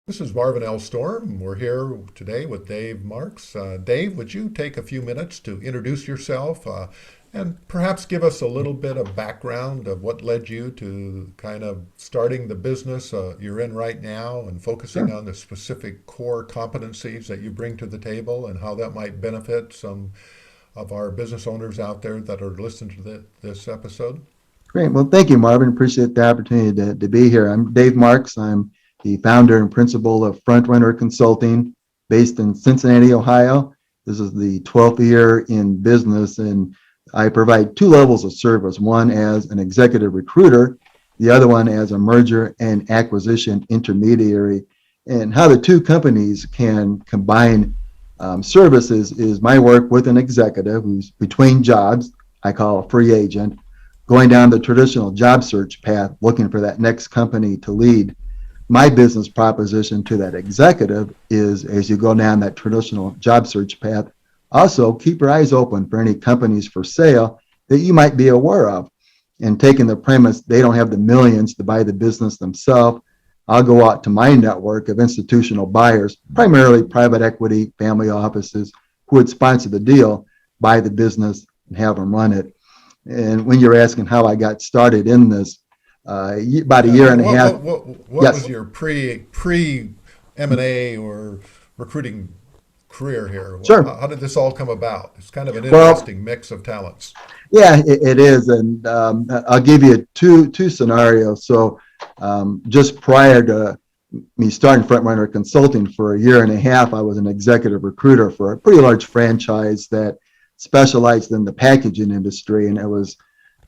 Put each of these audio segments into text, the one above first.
This is Marvin L. Storm. We're here today with Dave Marx. Dave, would you take a few minutes to introduce yourself and perhaps give us a little bit of background of what led you to kind of starting the business you're in right now and focusing Sure. on the specific core competencies that you bring to the table and how that might benefit some of our business owners out there that are listening to this episode? Great. Well, thank you, Marvin. Appreciate the opportunity to be here. I'm Dave Marks. I'm the founder and principal of Frontrunner Consulting based in Cincinnati, Ohio. This is the 12th year in business, and I provide two levels of service, one as an executive recruiter, the other one as a merger and acquisition intermediary. And how the two companies can combine services is my work with an executive who's between jobs, I call a free agent, going down the traditional job search path, looking for that next company to lead. My business proposition to that executive is as you go down that traditional job search path, also keep your eyes open for any companies for sale that you might be aware of. And taking the premise they don't have the millions to buy the business themselves, I'll go out to my network of institutional buyers, primarily private equity, family offices, who would sponsor the deal, buy the business, and have them run it. And when you're asking how I got started in this, about a Yeah, year and a half. what was Yes, your pre M&A or recruiting career here? sure. How did this all come about? It's kind of an Well, interesting mix of talents. yeah, it is, and I'll give you two scenarios. So, just prior to me starting Frontrunner Consulting for a year and a half, I was an executive recruiter for a pretty large franchise that specialized in the packaging industry, and I was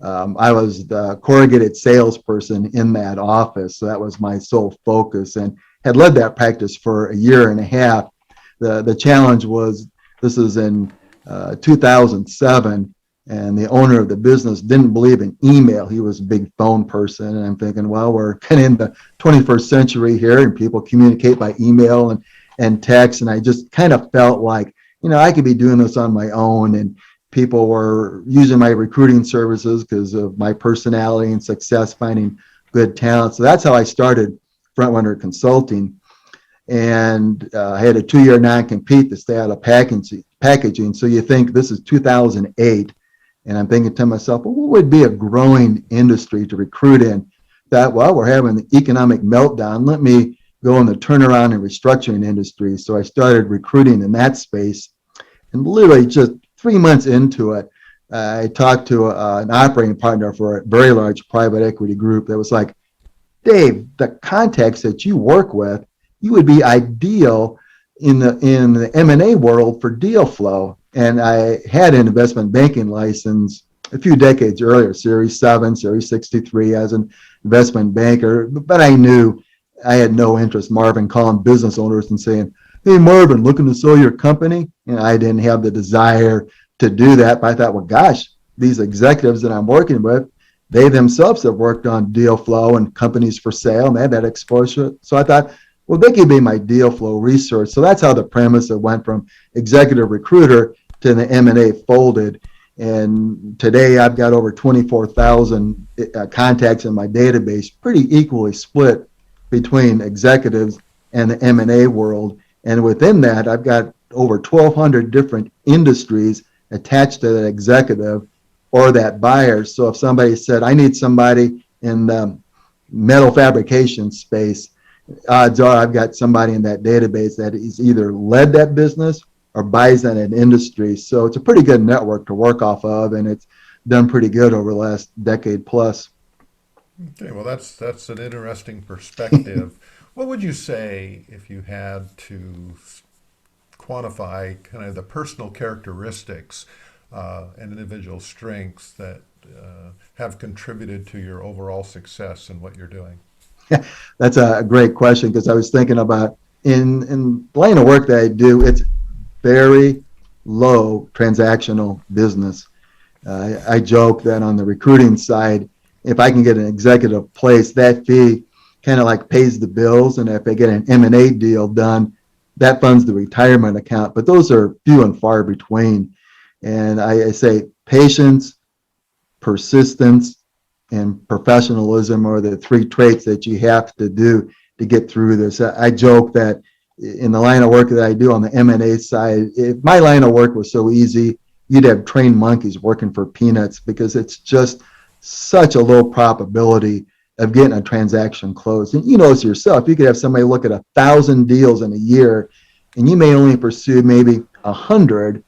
the corrugated salesperson in that office. So that was my sole focus, and had led that practice for a year and a half. The challenge was this is in 2007, and the owner of the business didn't believe in email. He was a big phone person, and I'm thinking, well, we're kind of in the 21st century here, and people communicate by email and text. And I just kind of felt like, I could be doing this on my own, and people were using my recruiting services because of my personality and success finding good talent. So that's how I started Frontrunner Consulting. And I had a 2-year non-compete to stay out of packaging. So you think this is 2008, and I'm thinking to myself, well, what would be a growing industry to recruit in? That, well, we're having the economic meltdown. Let me go in the turnaround and restructuring industry. So I started recruiting in that space. And literally just 3 months into it, I talked to an operating partner for a very large private equity group that was like, Dave, the contacts that you work with, you would be ideal in the M&A world for deal flow. And I had an investment banking license a few decades earlier, Series 7, Series 63 as an investment banker, but I knew I had no interest, Marvin, calling business owners and saying, hey, Marvin, looking to sell your company? I didn't have the desire to do that, but I thought, well, gosh, these executives that I'm working with, they themselves have worked on deal flow and companies for sale, and they had that exposure. So I thought, well, they could be my deal flow resource. So that's how the premise of went from executive recruiter to the M&A folded. And today I've got over 24,000 contacts in my database, pretty equally split between executives and the M&A world. And within that, I've got over 1,200 different industries attached to that executive or that buyer. So if somebody said, I need somebody in the metal fabrication space, odds are I've got somebody in that database that is either led that business or buys that in industry. So it's a pretty good network to work off of, and it's done pretty good over the last decade plus. Okay, well, that's an interesting perspective. What would you say if you had to quantify kind of the personal characteristics and individual strengths that have contributed to your overall success in what you're doing? That's a great question because I was thinking about in the line of work that I do, it's very low transactional business. I joke that on the recruiting side, if I can get an executive place, that fee kind of like pays the bills, and if I get an M&A deal done, that funds the retirement account. But those are few and far between. And I say patience, persistence, and professionalism are the three traits that you have to do to get through this. I joke that in the line of work that I do on the M&A side, if my line of work was so easy, you'd have trained monkeys working for peanuts, because it's just such a low probability of getting a transaction closed. And you know this yourself, you could have somebody look at 1,000 deals in a year, and you may only pursue maybe 100,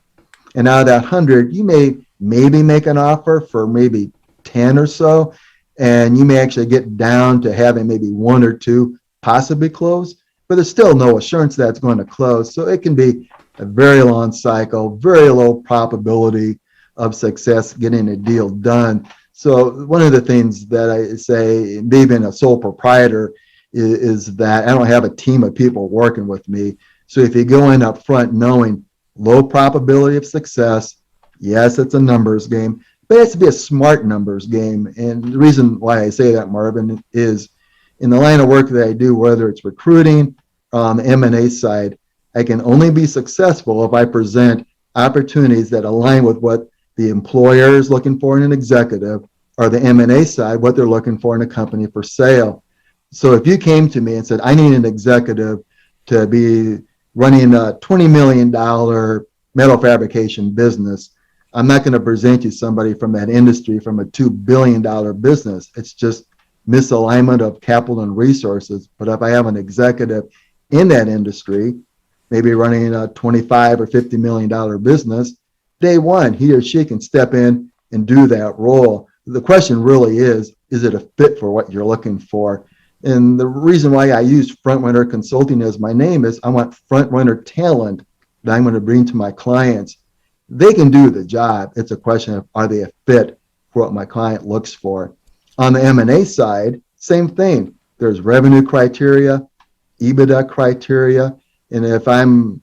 and out of that 100, you may maybe make an offer for maybe 10 or so, and you may actually get down to having maybe one or two possibly close, but there's still no assurance that it's going to close. So it can be a very long cycle, very low probability of success getting a deal done. So one of the things that I say, being a sole proprietor, is that I don't have a team of people working with me. So if you go in up front knowing low probability of success, yes, it's a numbers game, but it has to be a smart numbers game. And the reason why I say that, Marvin, is in the line of work that I do, whether it's recruiting or on the M&A side, I can only be successful if I present opportunities that align with what the employer is looking for in an executive, or the M&A side, what they're looking for in a company for sale. So if you came to me and said, I need an executive to be running a $20 million metal fabrication business, I'm not going to present you somebody from that industry from a $2 billion business. It's just misalignment of capital and resources. But if I have an executive in that industry, maybe running a $25 or $50 million business, day one, he or she can step in and do that role. The question really is it a fit for what you're looking for? And the reason why I use Frontrunner Consulting as my name is I want frontrunner talent that I'm going to bring to my clients. They can do the job. It's a question of, are they a fit for what my client looks for? On the M&A side, same thing. There's revenue criteria, EBITDA criteria, and if I'll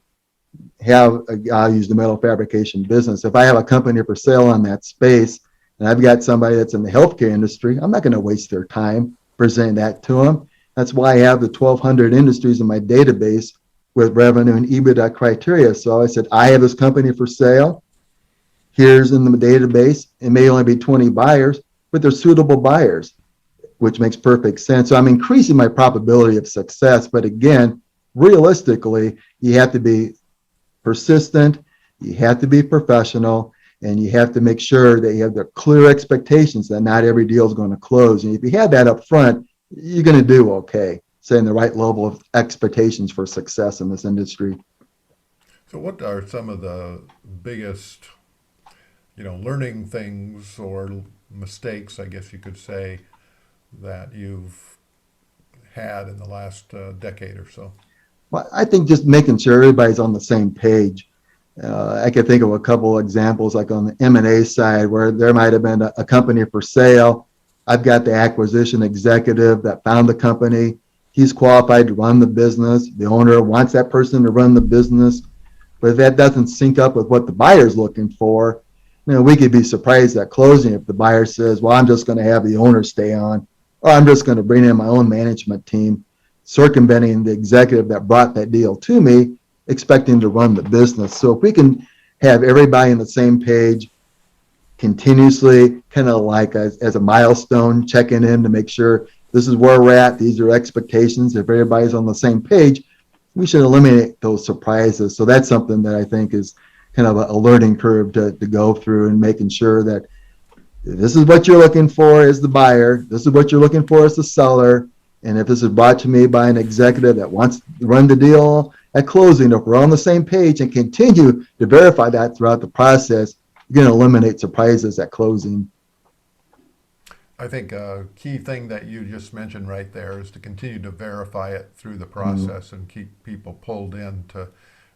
use the metal fabrication business. If I have a company for sale on that space, and I've got somebody that's in the healthcare industry, I'm not going to waste their time presenting that to them. That's why I have the 1,200 industries in my database with revenue and EBITDA criteria. So I said, I have this company for sale. Here's in the database. It may only be 20 buyers, but they're suitable buyers, which makes perfect sense. So I'm increasing my probability of success. But again, realistically, you have to be persistent, you have to be professional, and you have to make sure that you have the clear expectations that not every deal is going to close. And if you have that up front, you're going to do okay, setting the right level of expectations for success in this industry. So what are some of the biggest, learning things or mistakes, I guess you could say, that you've had in the last decade or so? Well, I think just making sure everybody's on the same page. I could think of a couple of examples, like on the M&A side, where there might have been a company for sale. I've got the acquisition executive that found the company. He's qualified to run the business. The owner wants that person to run the business. But if that doesn't sync up with what the buyer's looking for, we could be surprised at closing if the buyer says, well, I'm just going to have the owner stay on, or I'm just going to bring in my own management team, circumventing the executive that brought that deal to me, expecting to run the business. So if we can have everybody on the same page, continuously kind of like as a milestone, checking in to make sure this is where we're at, these are expectations. If everybody's on the same page, we should eliminate those surprises. So that's something that I think is kind of a learning curve to go through, and making sure that this is what you're looking for as the buyer, this is what you're looking for as the seller, and if this is brought to me by an executive that wants to run the deal at closing, if we're on the same page and continue to verify that throughout the process, you're going to eliminate surprises at closing. I think a key thing that you just mentioned right there is to continue to verify it through the process and keep people pulled in to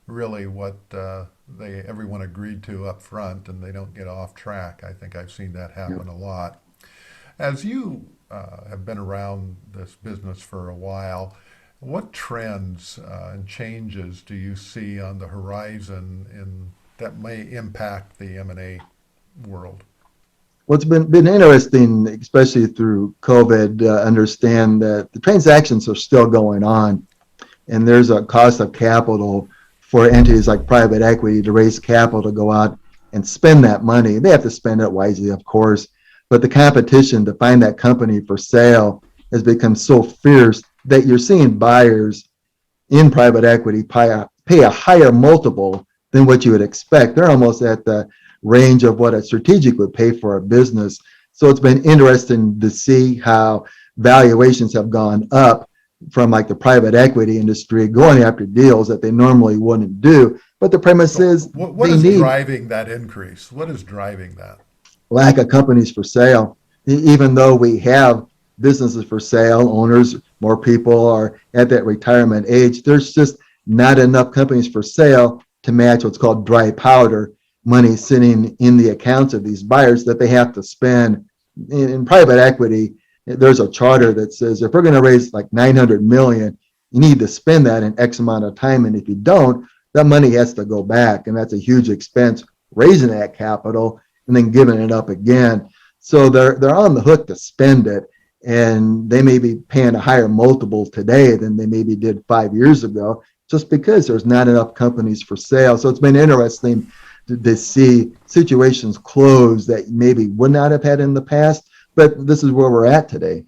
really what everyone agreed to up front, and they don't get off track. I think I've seen that happen a lot. As you have been around this business for a while, what trends and changes do you see on the horizon that may impact the M&A world? What's been interesting, especially through COVID, understand that the transactions are still going on, and there's a cost of capital for entities like private equity to raise capital to go out and spend that money. They have to spend it wisely, of course, but the competition to find that company for sale has become so fierce that you're seeing buyers in private equity pay a higher multiple than what you would expect. They're almost at the range of what a strategic would pay for a business. So it's been interesting to see how valuations have gone up from like the private equity industry going after deals that they normally wouldn't do. But the premise So is what they is need driving that increase? What is driving that? lack of companies for sale. Even though we have businesses for sale, owners, more people are at that retirement age, there's just not enough companies for sale to match what's called dry powder, money sitting in the accounts of these buyers that they have to spend. In private equity, there's a charter that says if we're going to raise like 900 million, you need to spend that in X amount of time. And if you don't, that money has to go back. And that's a huge expense raising that capital and then giving it up again. So they're on the hook to spend it, and they may be paying a higher multiple today than they maybe did 5 years ago, just because there's not enough companies for sale. So it's been interesting to see situations close that maybe would not have had in the past, but this is where we're at today.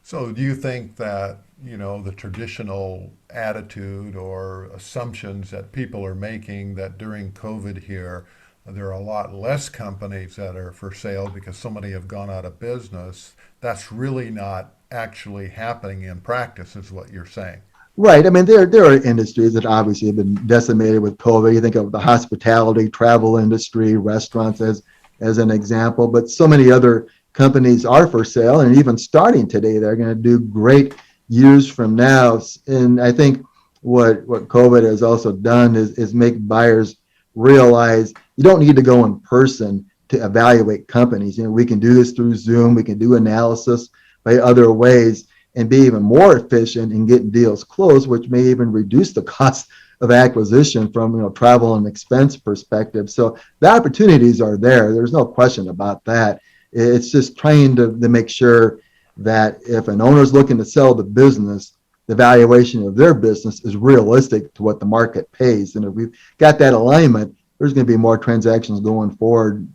So do you think that, the traditional attitude or assumptions that people are making that during COVID here, there are a lot less companies that are for sale because so many have gone out of business, that's really not actually happening in practice, is what you're saying? Right. I mean, there are industries that obviously have been decimated with COVID. You think of the hospitality, travel industry, restaurants as an example, but so many other companies are for sale, and even starting today, they're going to do great years from now. And I think what COVID has also done is make buyers realize you don't need to go in person to evaluate companies. We can do this through Zoom. We can do analysis by other ways and be even more efficient in getting deals closed, which may even reduce the cost of acquisition from travel and expense perspective. So the opportunities are there. There's no question about that. It's just trying to make sure that if an owner is looking to sell the business, the valuation of their business is realistic to what the market pays. And if we've got that alignment, there's going to be more transactions going forward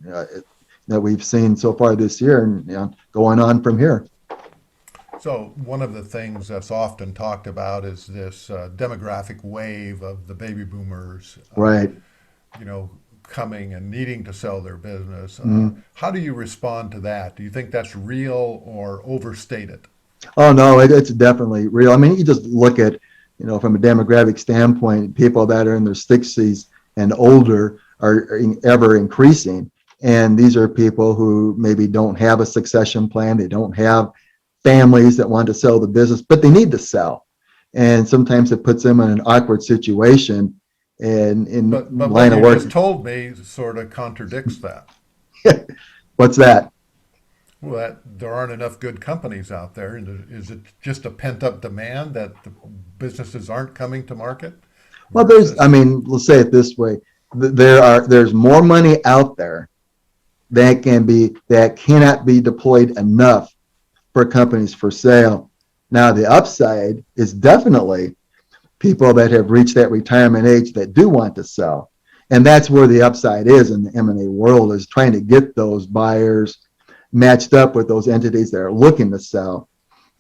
that we've seen so far this year and going on from here. So one of the things that's often talked about is this demographic wave of the baby boomers, Right. you know, coming and needing to sell their business. Mhm. How do you respond to that? Do you think that's real or overstated? Oh no, it's definitely real. I mean, you just look at, from a demographic standpoint, people that are in their 60s and older are ever increasing. And these are people who maybe don't have a succession plan. They don't have families that want to sell the business, but they need to sell. And sometimes it puts them in an awkward situation and in But what line of you work. just told me sort of contradicts that. What's that? Well, that there aren't enough good companies out there. And is it just a pent up demand that the businesses aren't coming to market Well, versus? let's say it this way. There's more money out there that cannot be deployed enough for companies for sale. Now, the upside is definitely people that have reached that retirement age that do want to sell. And that's where the upside is in the M&A world, is trying to get those buyers matched up with those entities that are looking to sell.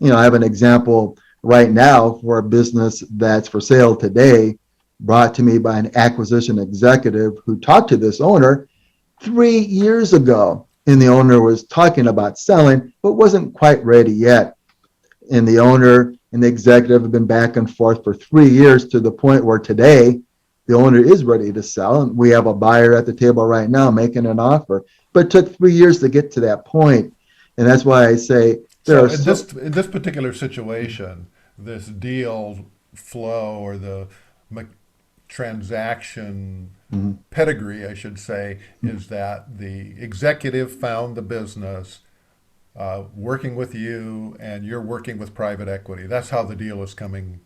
I have an example right now for a business that's for sale today, brought to me by an acquisition executive who talked to this owner 3 years ago. And the owner was talking about selling, but wasn't quite ready yet. And the owner and the executive have been back and forth for 3 years, to the point where today the owner is ready to sell. And we have a buyer at the table right now making an offer, but it took 3 years to get to that point. And that's why I say there So are so, in this particular situation, this deal flow or the me- transaction Mhm. pedigree, I should say, is that the executive found the business working with you, and you're working with private equity. That's how the deal is coming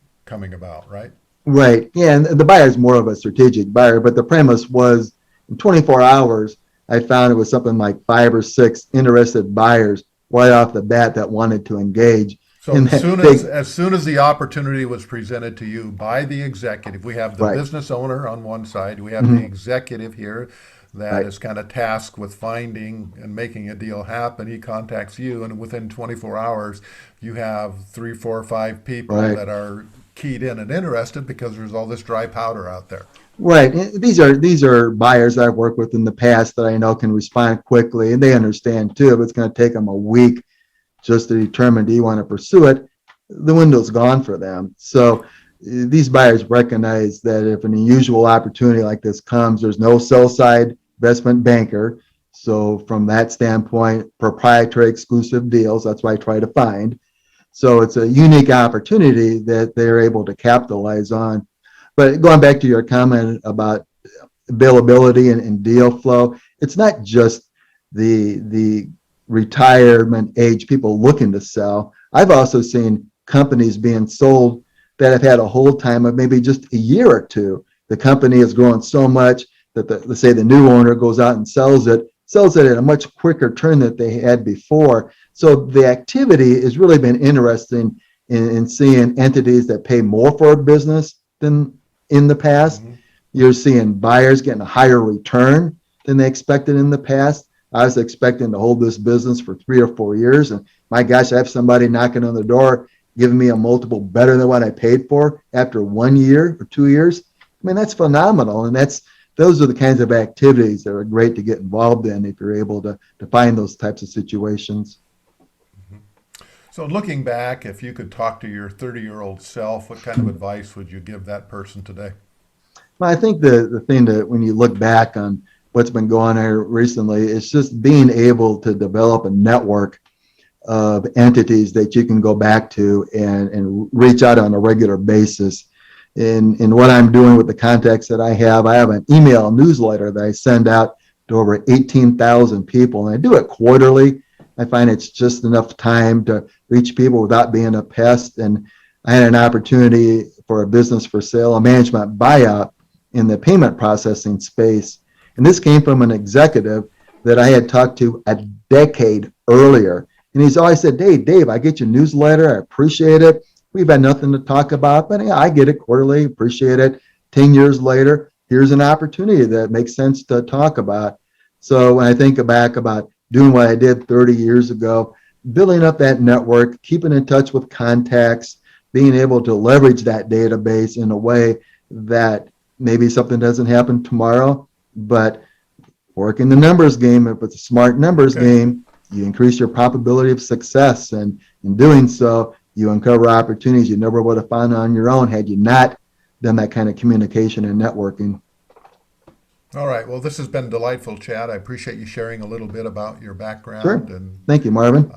about, right? Right. Yeah. And the buyer is more of a strategic buyer, but the premise was in 24 hours, I found it was something like 5 or 6 interested buyers right off the bat that wanted to engage. So And they, as soon as the opportunity was presented to you by the executive, we have the right. business owner on one side, we have the Mhm. executive here, that Right. is kind of tasked with finding and making a deal happen. He contacts you, and within 24 hours, you have 3, 4, 5 people Right. that are keyed in and interested because there's all this dry powder out there. Right. These are buyers I've worked with in the past that I know can respond quickly, and they understand too. If it's going to take them a week just to determine, do you want to pursue it, the window's gone for them. So these buyers recognize that if an unusual opportunity like this comes, there's no sell side investment banker. So from that standpoint, proprietary exclusive deals, that's what I try to find. So it's a unique opportunity that they're able to capitalize on. But going back to your comment about availability and deal flow, it's not just the retirement age people looking to sell. I've also seen companies being sold that have had a hold time of maybe just a year or two. The company has grown so much that let's say the new owner goes out and sells it at a much quicker turn than they had before. So the activity has really been interesting in seeing entities that pay more for a business than in the past. Mhm. You're seeing buyers getting a higher return than they expected in the past. I was expecting to hold this business for 3 or 4 years, and my gosh, I have somebody knocking on the door giving me a multiple better than what I paid for after 1 year or 2 years. I mean, that's phenomenal, and those are the kinds of activities that are great to get involved in if you're able to find those types of situations. So looking back, if you could talk to your 30-year-old self, what kind of advice would you give that person today? Well, I think the thing that when you look back on what's been going on recently, it's just being able to develop a network of entities that you can go back to and reach out on a regular basis. In what I'm doing with the contacts that I have an email newsletter that I send out to over 18,000 people, and I do it quarterly. I find it's just enough time to reach people without being a pest. And I had an opportunity for a business for sale, a management buyout in the payment processing space. And this came from an executive that I had talked to a decade earlier. And he's always said, "Hey, Dave, I get your newsletter. I appreciate it. We've had nothing to talk about, but yeah, I get it quarterly, appreciate it. 10 years later, here's an opportunity that makes sense to talk about." So when I think back about doing what I did 30 years ago, building up that network, keeping in touch with contacts, being able to leverage that database in a way that maybe something doesn't happen tomorrow, but working the numbers game, if it's a smart numbers game, you increase your probability of success. And in doing so, you uncover opportunities you never would have found on your own had you not done that kind of communication and networking. All right. Well, this has been delightful, Chad. I appreciate you sharing a little bit about your background. Sure. And, Thank you, Marvin.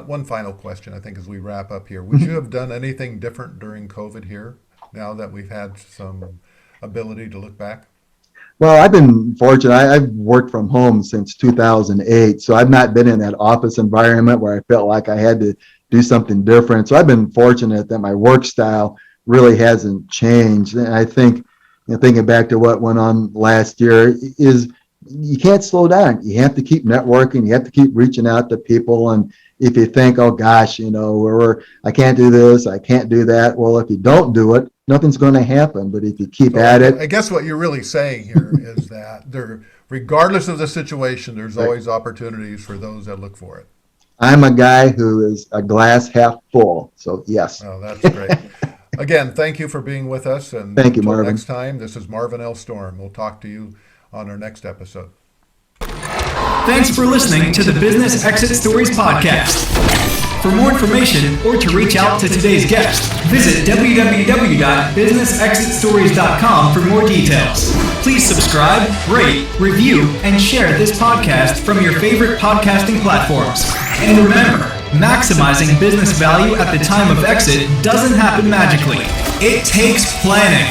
one final question, I think, as we wrap up here. Would you have done anything different during COVID here, now that we've had some ability to look back? Well, I've been fortunate. I've worked from home since 2008, so I've not been in that office environment where I felt like I had to do something different. So I've been fortunate that my work style really hasn't changed. And I think, thinking back to what went on last year, is you can't slow down. You have to keep networking. You have to keep reaching out to people. And if you think, oh gosh, I can't do this, I can't do that. Well, if you don't do it, nothing's going to happen. But if you keep at it. I guess what you're really saying here is that regardless of the situation, there's always opportunities for those that look for it. I'm a guy who is a glass half full. So yes. Oh, that's great. Again, thank you for being with us. And thank you, until Marvin. next time, this is Marvin L. Storm. We'll talk to you on our next episode. Thanks for listening to the Business Exit Stories podcast. For more information or to reach out to today's guest, visit www.businessexitstories.com for more details. Please subscribe, rate, review, and share this podcast from your favorite podcasting platforms. And remember, maximizing business value at the time of exit doesn't happen magically. It takes planning.